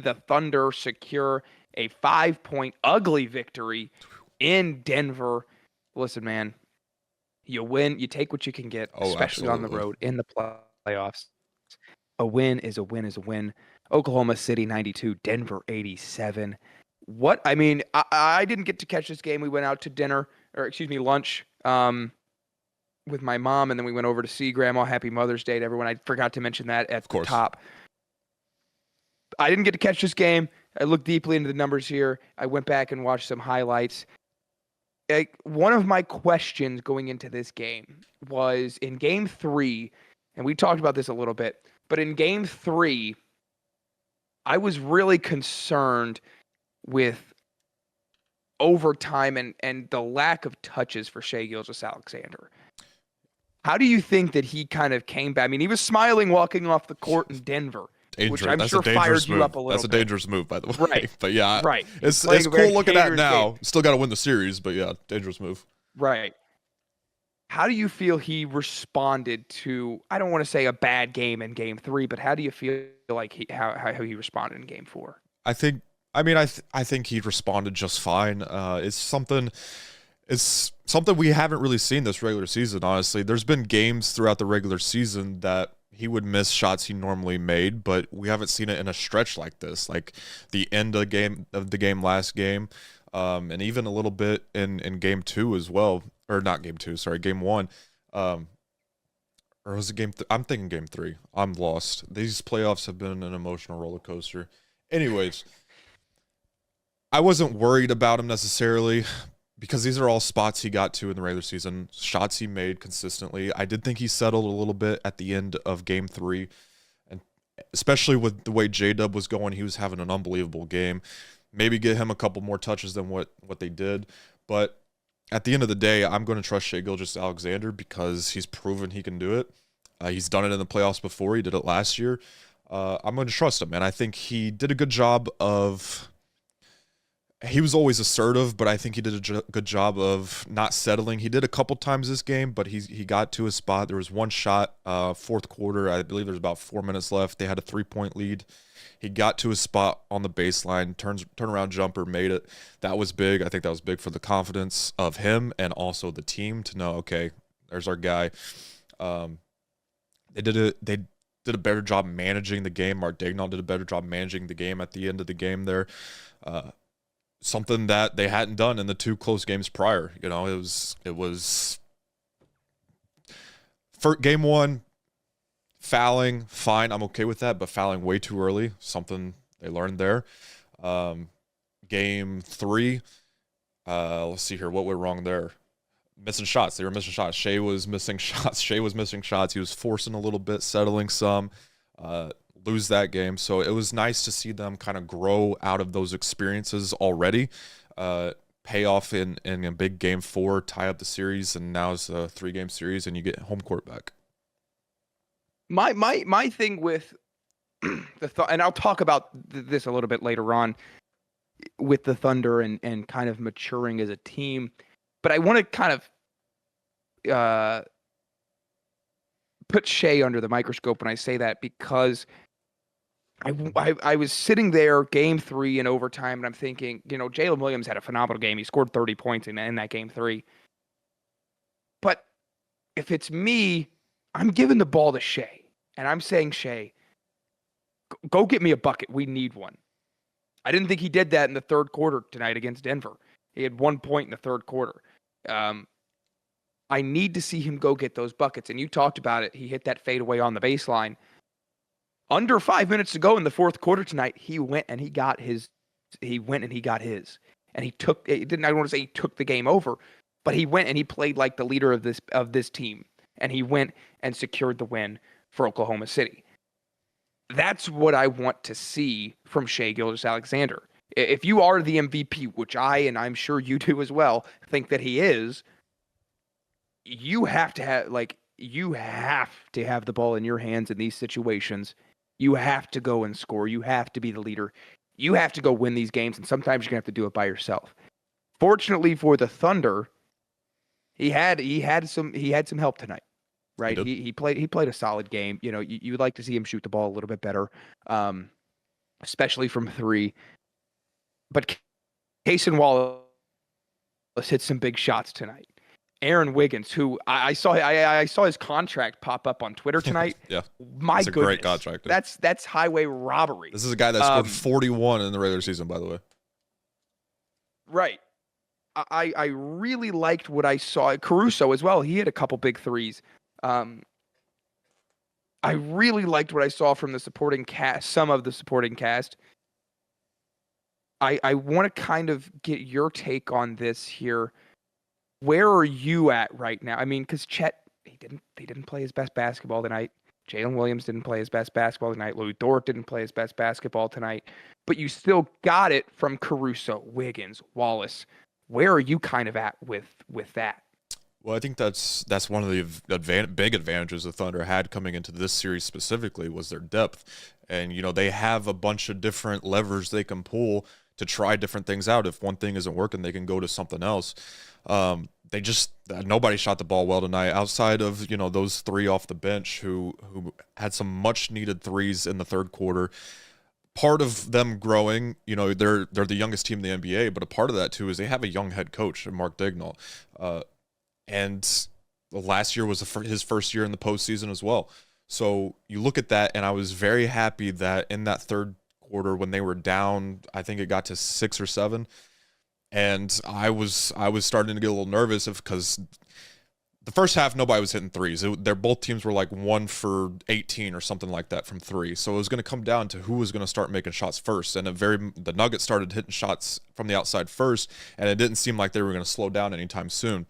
the Thunder secure a 5-point ugly victory in Denver. Listen, man, you win, you take what you can get, Oh, especially on the absolutely. road in the playoffs. A win is a win is a win. Oklahoma City 92, Denver 87. What I mean, I didn't get to catch this game. We went out to dinner, or excuse me, lunch, with my mom, and then we went over to see Grandma. Happy Mother's Day to everyone. I forgot to mention that at Of the course. top. I didn't get to catch this game. I looked deeply into the numbers here. I went back and watched some highlights. One of my questions going into this game was in game 3, and we talked about this a little bit, but in game 3, I was really concerned with overtime and the lack of touches for Shai Gilgeous-Alexander. How do you think that he kind of came back? I mean, he was smiling walking off the court in Denver, which I'm That's a sure dangerous fired you move. up a little That's a bit. dangerous move, by the way. Right. But yeah, Right. it's Playing a cool very looking at dangerous now. game. Still got to win the series, but yeah, dangerous move. Right. How do you feel he responded to, I don't want to say a bad game in game 3, but how do you feel like how he responded in game 4? I think. I mean, I think he responded just fine. It's something we haven't really seen this regular season. Honestly, there's been games throughout the regular season that he would miss shots he normally made, but we haven't seen it in a stretch like this. Like the end of the game last game, and even a little bit in game 2 as well, or not game 2, sorry, game 1. Or was it I'm thinking game 3. I'm lost. These playoffs have been an emotional roller coaster. Anyways, I wasn't worried about him necessarily because these are all spots he got to in the regular season, shots he made consistently. I did think he settled a little bit at the end of game 3, and especially with the way J-Dub was going, he was having an unbelievable game. Maybe get him a couple more touches than what they did, but at the end of the day, I'm going to trust Shai Gilgeous-Alexander because he's proven he can do it. He's done it in the playoffs before. He did it last year. I'm going to trust him, and I think he did a good job of... He was always assertive, but I think he did a good job of not settling. He did a couple times this game, but he got to his spot. There was one shot, fourth quarter. I believe there's about 4 minutes left. They had a 3-point lead. He got to his spot on the baseline, turnaround jumper, made it. That was big. I think that was big for the confidence of him and also the team to know, okay, there's our guy. They did a better job managing the game. Mark Daigneault did a better job managing the game at the end of the game there. Something that they hadn't done in the 2 close games prior. You know, it was for game 1, fouling, fine, I'm okay with that, but fouling way too early, something they learned there. Game 3, let's see here, what went wrong there? Missing shots. They were missing shots. Shai was missing shots. He was forcing a little bit, settling some. Lose that game. So it was nice to see them kind of grow out of those experiences already, pay off in a big game 4, tie up the series, and now it's a 3-game series and you get home court back. My thing with and I'll talk about this a little bit later on with the Thunder and kind of maturing as a team, but I want to kind of put Shai under the microscope when I say that because I was sitting there game 3 in overtime and I'm thinking, you know, Jalen Williams had a phenomenal game. He scored 30 points in that game 3. But if it's me, I'm giving the ball to Shai. And I'm saying, Shai, go get me a bucket. We need one. I didn't think he did that in the third quarter tonight against Denver. He had 1 point in the third quarter. I need to see him go get those buckets. And you talked about it. He hit that fadeaway on the baseline. Under 5 minutes to go in the fourth quarter tonight, he went and he got his. And he took. I don't want to say he took the game over, but he went and he played like the leader of this team, and he went and secured the win for Oklahoma City. That's what I want to see from Shai Gilgeous-Alexander. If you are the MVP, which and I'm sure you do as well, think that he is, you have to have the ball in your hands in these situations. You have to go and score. You have to be the leader. You have to go win these games, and sometimes you're going to have to do it by yourself. Fortunately for the Thunder, he had some help tonight, right? He played a solid game. You know, you would like to see him shoot the ball a little bit better. especially from three. But Cason Wallace hit some big shots tonight. Aaron Wiggins, who I saw, I saw his contract pop up on Twitter tonight. Yeah, My it's a great goodness, contract. that's highway robbery. This is a guy that scored 41 in the regular season, by the way. Right. I really liked what I saw. Caruso as well. He hit a couple big threes. I really liked what I saw from the supporting cast, some of the supporting cast. I want to kind of get your take on this here. Where are you at right now? I mean, because Chet, he didn't play his best basketball tonight. Jalen Williams didn't play his best basketball tonight. Lou Dort didn't play his best basketball tonight. But you still got it from Caruso, Wiggins, Wallace. Where are you kind of at with that? Well, I think that's one of the big advantages the Thunder had coming into this series specifically was their depth. And, they have a bunch of different levers they can pull to try different things out. If one thing isn't working, they can go to something else. Nobody shot the ball well tonight outside of, those three off the bench who had some much needed threes in the third quarter. Part of them growing, they're the youngest team in the NBA, but a part of that too is they have a young head coach, Mark Daigneault. And last year was his first year in the postseason as well. So you look at that, and I was very happy that in that third quarter when they were down, I think it got to 6 or 7, and I was starting to get a little nervous because the first half nobody was hitting threes. Both teams were like 1 for 18 or something like that from three. So it was going to come down to who was going to start making shots first. And the Nuggets started hitting shots from the outside first, and it didn't seem like they were going to slow down anytime soon.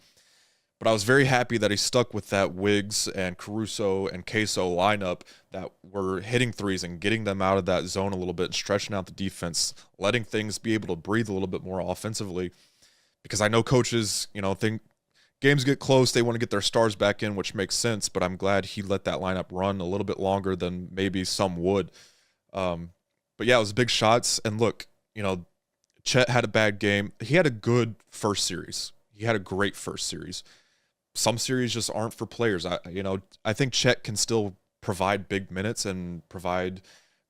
But I was very happy that he stuck with that Wiggs and Caruso and Queso lineup that were hitting threes and getting them out of that zone a little bit and stretching out the defense, letting things be able to breathe a little bit more offensively. Because I know coaches, think games get close, they want to get their stars back in, which makes sense, but I'm glad he let that lineup run a little bit longer than maybe some would. But yeah, it was big shots. And look, Chet had a bad game. He had a good first series. He had a great first series. Some series just aren't for players. I think Chet can still provide big minutes and provide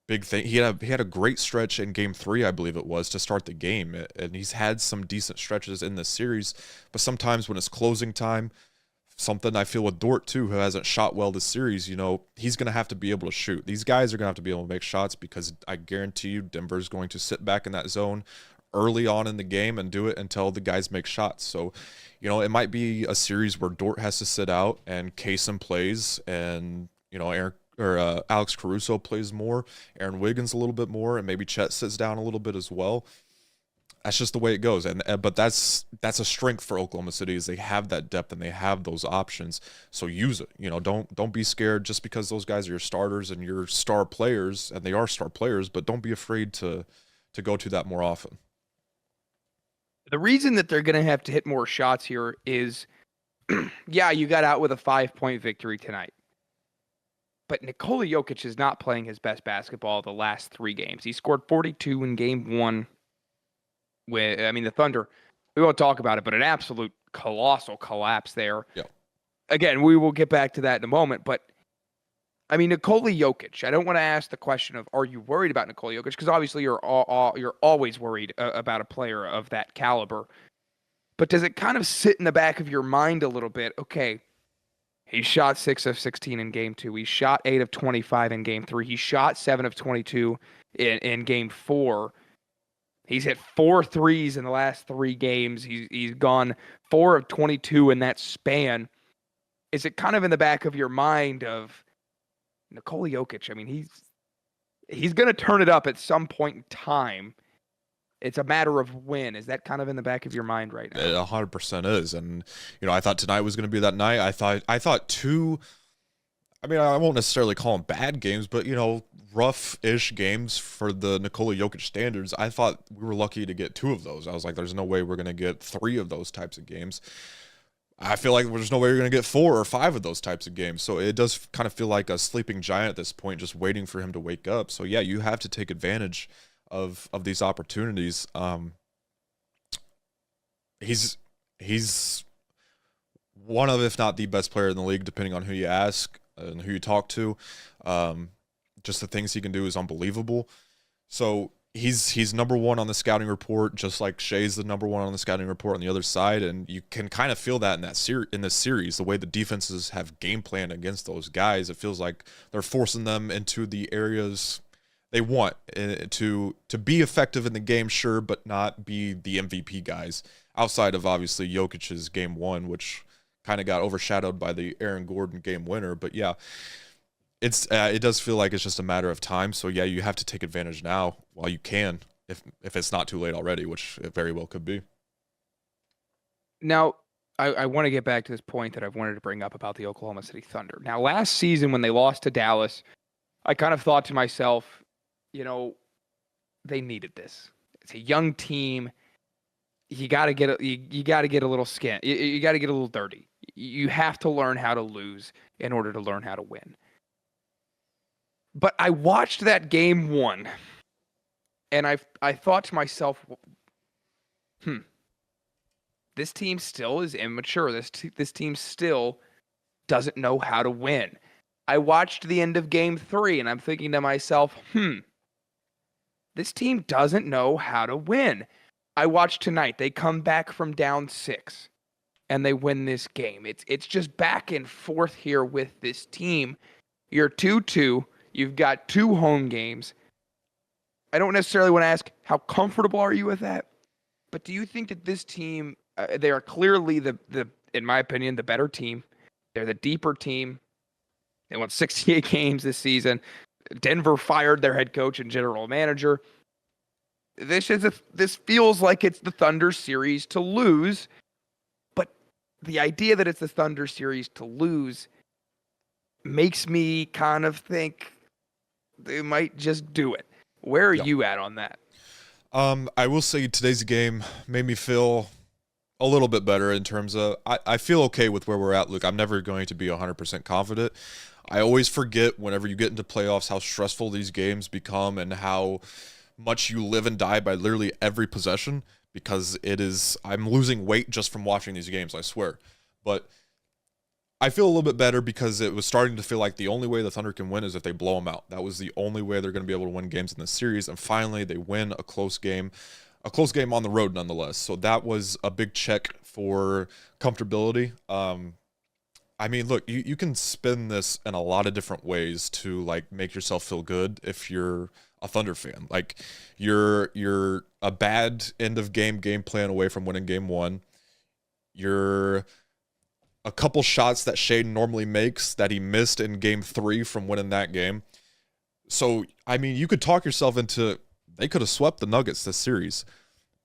big thing. He had a great stretch in game 3, I believe it was, to start the game. And he's had some decent stretches in this series, but sometimes when it's closing time, something I feel with Dort too, who hasn't shot well this series, he's going to have to be able to shoot. These guys are going to have to be able to make shots because I guarantee you Denver's going to sit back in that zone early on in the game and do it until the guys make shots. So, it might be a series where Dort has to sit out and Cason plays and, Alex Caruso plays more, Aaron Wiggins a little bit more, and maybe Chet sits down a little bit as well. That's just the way it goes. But that's a strength for Oklahoma City is they have that depth and they have those options. So use it. Don't be scared just because those guys are your starters and your star players, and they are star players, but don't be afraid to go to that more often. The reason that they're going to have to hit more shots here is, yeah, you got out with a 5-point victory tonight. But Nikola Jokic is not playing his best basketball the last 3 games. He scored 42 in game 1. The Thunder, we won't talk about it, but an absolute colossal collapse there. Yeah. Again, we will get back to that in a moment, but Nikola Jokic, I don't want to ask the question of, are you worried about Nikola Jokic? Because obviously you're always worried about a player of that caliber. But does it kind of sit in the back of your mind a little bit? Okay, he shot 6 of 16 in game 2. He shot 8 of 25 in game 3. He shot 7 of 22 in game 4. He's hit 4 threes in the last 3 games. He's gone 4 of 22 in that span. Is it kind of in the back of your mind of Nikola Jokic? He's going to turn it up at some point in time. It's a matter of when. Is that kind of in the back of your mind right now? It 100% is. And, I thought tonight was going to be that night. I thought 2, I won't necessarily call them bad games, but, rough-ish games for the Nikola Jokic standards. I thought we were lucky to get 2 of those. I was like, there's no way we're going to get 3 of those types of games. I feel like there's no way you're going to get 4 or 5 of those types of games. So it does kind of feel like a sleeping giant at this point, just waiting for him to wake up. So yeah, you have to take advantage of these opportunities. He's one of, if not the best player in the league, depending on who you ask and who you talk to. Just the things he can do is unbelievable. So he's number one on the scouting report, just like Shea's the number one on the scouting report on the other side, and you can kind of feel that in this series, the way the defenses have game planned against those guys. It feels like they're forcing them into the areas they want to be effective in the game, sure, but not be the MVP guys. Outside of obviously Jokic's game one, which kind of got overshadowed by the Aaron Gordon game winner, but yeah. It does feel like it's just a matter of time. So yeah, you have to take advantage now while you can, if it's not too late already, which it very well could be. Now, I want to get back to this point that I've wanted to bring up about the Oklahoma City Thunder. Now, last season when they lost to Dallas, I kind of thought to myself, they needed this. It's a young team. You got to get you got to get a little skin. You got to get a little dirty. You have to learn how to lose in order to learn how to win. But I watched that game one, and I thought to myself, this team still is immature. This team still doesn't know how to win. I watched the end of game 3, and I'm thinking to myself, this team doesn't know how to win. I watched tonight. They come back from down 6, and they win this game. It's just back and forth here with this team. You're 2-2. You've got 2 home games. I don't necessarily want to ask how comfortable are you with that, but do you think that this team, they are clearly in my opinion, the better team. They're the deeper team. They won 68 games this season. Denver fired their head coach and general manager. This feels like it's the Thunder series to lose, but the idea that it's the Thunder series to lose makes me kind of think they might just do it. Where are you at on that? I will say today's game made me feel a little bit better in terms of I feel okay with where we're at, Luke. I'm never going to be 100% confident. I always forget whenever you get into playoffs how stressful these games become and how much you live and die by literally every possession, because I'm losing weight just from watching these games, I swear. But I feel a little bit better because it was starting to feel like the only way the Thunder can win is if they blow them out. That was the only way they're going to be able to win games in this series. And finally, they win a close game on the road nonetheless. So that was a big check for comfortability. I mean, look, you can spin this in a lot of different ways to like make yourself feel good if you're a Thunder fan. Like you're a bad end of game plan away from winning game 1. You're a couple shots that Shea normally makes that he missed in game 3 from winning that game. So, I mean, you could talk yourself into, they could have swept the Nuggets this series.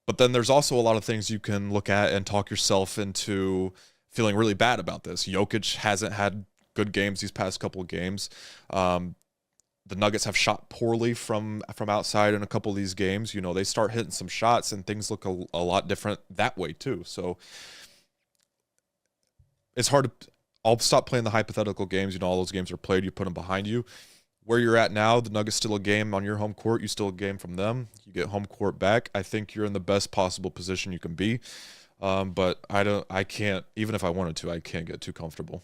But then there's also a lot of things you can look at and talk yourself into feeling really bad about this. Jokic hasn't had good games these past couple of games. The Nuggets have shot poorly from outside in a couple of these games. They start hitting some shots and things look a lot different that way too. So it's hard to. I'll stop playing the hypothetical games. All those games are played. You put them behind you. Where you're at now, the Nuggets still a game on your home court. You still a game from them. You get home court back. I think you're in the best possible position you can be. But I can't. Even if I wanted to, I can't get too comfortable.